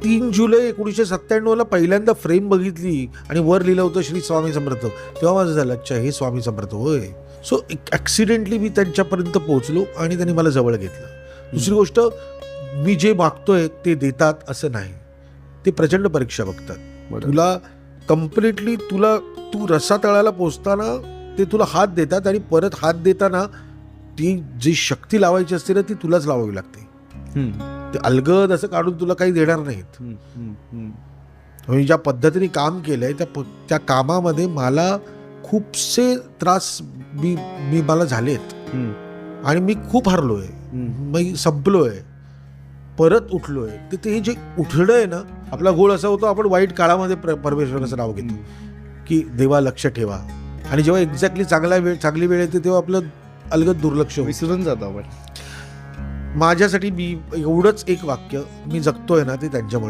3 जुलै 1997 पहिल्यांदा फ्रेम बघितली आणि वर लिहिलं होतं श्री स्वामी समर्थ, तेव्हा माझं झालं अच्छा हे स्वामी समर्थ होय. सो ॲक्सिडेंटली मी त्यांच्यापर्यंत पोहोचलो आणि त्यांनी मला जवळ घेतलं. दुसरी गोष्ट, मी जे मागतोय ते देतात असं नाही, ते प्रचंड परीक्षा बघतात. तुला कम्प्लिटली तू रसातळाला पोचताना ते तुला हात देतात आणि परत हात देताना ती जी शक्ती लावायची असते ना ती तुलाच लावावी लागते. ते अलगद असं काढून तुला काही देणार नाहीत. मी ज्या पद्धतीने काम केलंय त्या कामामध्ये मला खूपसे त्रास मला झालेत आणि मी खूप हरलोय, मी संपलोय, परत उठलोय. ते जे उठणं आहे ना, आपला गोळ असा होतो आपण वाईट काळामध्ये परमेश्वराचं नाव घेतो की देवा लक्ष ठेवा, आणि जेव्हा एक्झॅक्टली चांगली वेळ येते तेव्हा आपलं अलगद दुर्लक्ष विसरून जातो आपण. माझ्यासाठी मी एवढंच एक वाक्य मी जगतोय ना ते त्यांच्यामुळे.